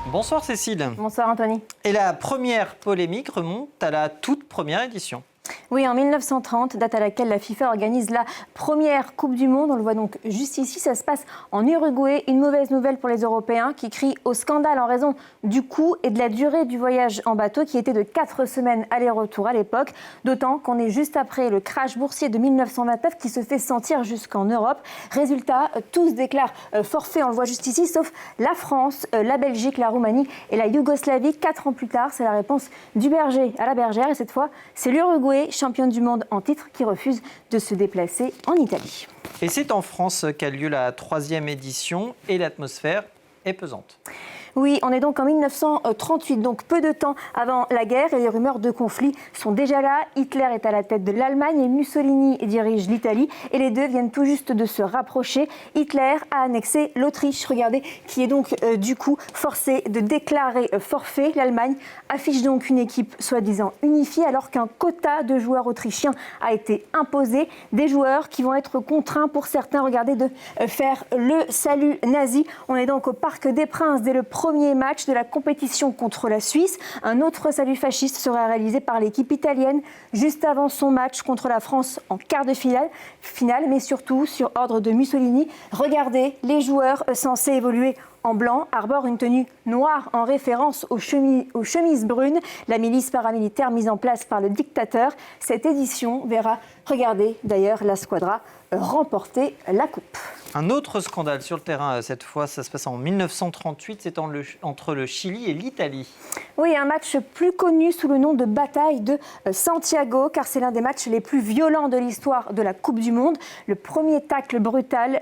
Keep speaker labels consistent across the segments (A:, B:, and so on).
A: Bonsoir Cécile.
B: Bonsoir Anthony.
A: Et la première polémique remonte à la toute première édition.
B: Oui, en 1930, date à laquelle la FIFA organise la première Coupe du Monde. On le voit donc juste ici, ça se passe en Uruguay. Une mauvaise nouvelle pour les Européens qui crient au scandale en raison du coût et de la durée du voyage en bateau qui était de 4 semaines aller-retour à l'époque. D'autant qu'on est juste après le crash boursier de 1929 qui se fait sentir jusqu'en Europe. Résultat, tous déclarent forfait, on le voit juste ici, sauf la France, la Belgique, la Roumanie et la Yougoslavie. 4 ans plus tard, c'est la réponse du berger à la bergère. Et cette fois, c'est l'Uruguay, championne du monde en titre, qui refuse de se déplacer en Italie.
A: Et c'est en France qu'a lieu la 3e édition et l'atmosphère est pesante.
B: Oui, on est donc en 1938, donc peu de temps avant la guerre, et les rumeurs de conflit sont déjà là. Hitler est à la tête de l'Allemagne et Mussolini dirige l'Italie, et les deux viennent tout juste de se rapprocher. Hitler a annexé l'Autriche, regardez, qui est donc du coup forcée de déclarer forfait. L'Allemagne affiche donc une équipe soi-disant unifiée, alors qu'un quota de joueurs autrichiens a été imposé. Des joueurs qui vont être contraints pour certains, regardez, de faire le salut nazi. On est donc au Parc des Princes dès le premier match de la compétition contre la Suisse. Un autre salut fasciste sera réalisé par l'équipe italienne juste avant son match contre la France en quart de finale, mais surtout sur ordre de Mussolini. Regardez, les joueurs censés évoluer en blanc arborent une tenue noire en référence aux chemises brunes, la milice paramilitaire mise en place par le dictateur. Cette édition verra, regardez d'ailleurs, la Squadra remporter la coupe.
A: Un autre scandale sur le terrain, cette fois, ça se passe en 1938, c'est entre le Chili et l'Italie.
B: Oui, un match plus connu sous le nom de bataille de Santiago, car c'est l'un des matchs les plus violents de l'histoire de la Coupe du Monde. Le premier tacle brutal,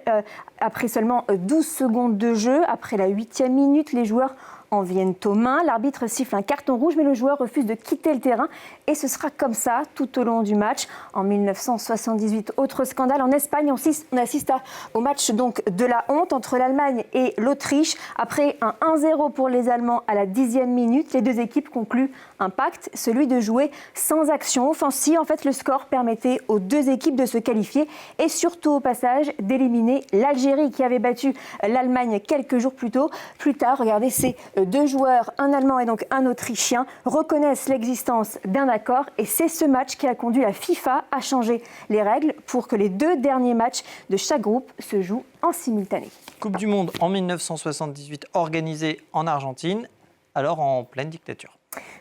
B: après seulement 12 secondes de jeu, après la 8e minute, les joueurs en viennent aux mains. L'arbitre siffle un carton rouge, mais le joueur refuse de quitter le terrain. Et ce sera comme ça tout au long du match. En 1978, autre scandale. En Espagne, on assiste au match donc de la honte entre l'Allemagne et l'Autriche. Après un 1-0 pour les Allemands à la 10e minute, les deux équipes concluent un pacte, celui de jouer sans action offensive. En fait, le score permettait aux deux équipes de se qualifier et surtout au passage d'éliminer l'Algérie qui avait battu l'Allemagne quelques jours plus tôt. Plus tard, regardez, ces deux joueurs, un Allemand et donc un Autrichien, reconnaissent l'existence d'un accord et c'est ce match qui a conduit la FIFA à changer les règles pour que les 2 derniers matchs de chaque groupe se jouent en simultané.
A: Coupe du Monde en 1978 organisée en Argentine, alors en pleine dictature.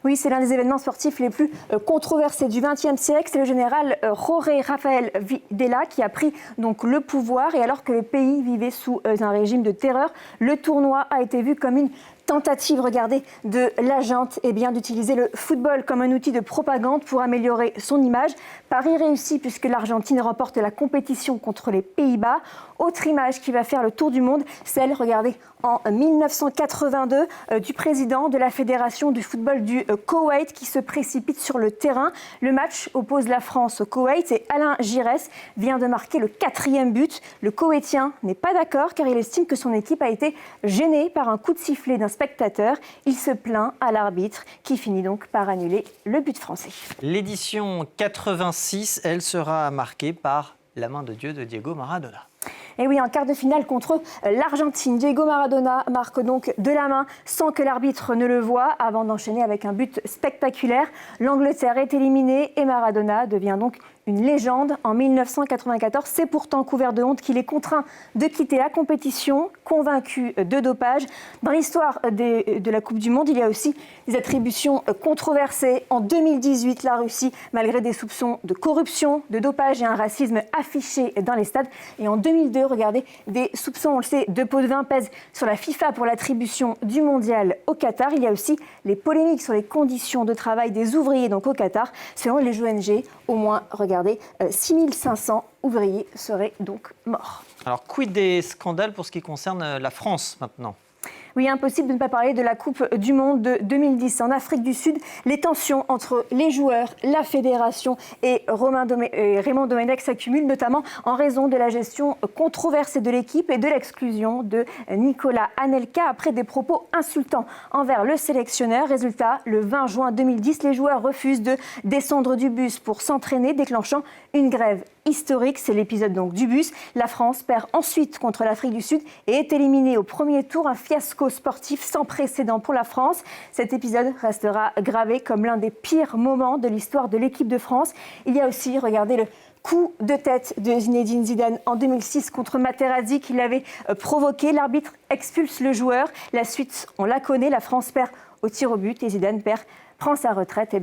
B: Oui, c'est l'un des événements sportifs les plus controversés du XXe siècle. C'est le général Jorge Rafael Videla qui a pris donc le pouvoir. Et alors que le pays vivait sous un régime de terreur, le tournoi a été vu comme une tentative, regardez, de la junte d'utiliser le football comme un outil de propagande pour améliorer son image. Pari réussi puisque l'Argentine remporte la compétition contre les Pays-Bas. Autre image qui va faire le tour du monde, celle, regardez, en 1982, du président de la Fédération du football du Koweït qui se précipite sur le terrain. Le match oppose la France au Koweït et Alain Giresse vient de marquer le 4e but. Le Koweïtien n'est pas d'accord car il estime que son équipe a été gênée par un coup de sifflet d'un spectateur. Il se plaint à l'arbitre qui finit donc par annuler le but français.
A: L'édition 86, elle sera marquée par la main de Dieu de Diego Maradona.
B: Et oui, en quart de finale contre l'Argentine, Diego Maradona marque donc de la main sans que l'arbitre ne le voie avant d'enchaîner avec un but spectaculaire. L'Angleterre est éliminée et Maradona devient donc une légende en 1994. C'est pourtant couvert de honte qu'il est contraint de quitter la compétition, convaincu de dopage. Dans l'histoire de la Coupe du Monde, il y a aussi des attributions controversées. En 2018, la Russie, malgré des soupçons de corruption, de dopage et un racisme affiché dans les stades. Et en 2002, regardez, des soupçons, on le sait, de pots de vin pèsent sur la FIFA pour l'attribution du mondial au Qatar. Il y a aussi les polémiques sur les conditions de travail des ouvriers donc au Qatar. Selon les ONG, au moins, regardez, 6500 ouvriers seraient donc morts.
A: Alors, quid des scandales pour ce qui concerne la France maintenant ?
B: Oui, impossible de ne pas parler de la Coupe du Monde de 2010. En Afrique du Sud, les tensions entre les joueurs, la fédération et Raymond Domenech s'accumulent, notamment en raison de la gestion controversée de l'équipe et de l'exclusion de Nicolas Anelka après des propos insultants envers le sélectionneur. Résultat, le 20 juin 2010, les joueurs refusent de descendre du bus pour s'entraîner, déclenchant une grève historique, c'est l'épisode donc du bus. La France perd ensuite contre l'Afrique du Sud et est éliminée au premier tour. Un fiasco sportif sans précédent pour la France. Cet épisode restera gravé comme l'un des pires moments de l'histoire de l'équipe de France. Il y a aussi, regardez, le coup de tête de Zinedine Zidane en 2006 contre Materazzi qui l'avait provoqué. L'arbitre expulse le joueur. La suite, on la connaît. La France perd au tir au but et Zidane prend sa retraite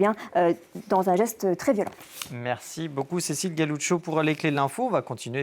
B: dans un geste très violent.
A: Merci beaucoup Cécile Galuccio pour les clés de l'info. On va continuer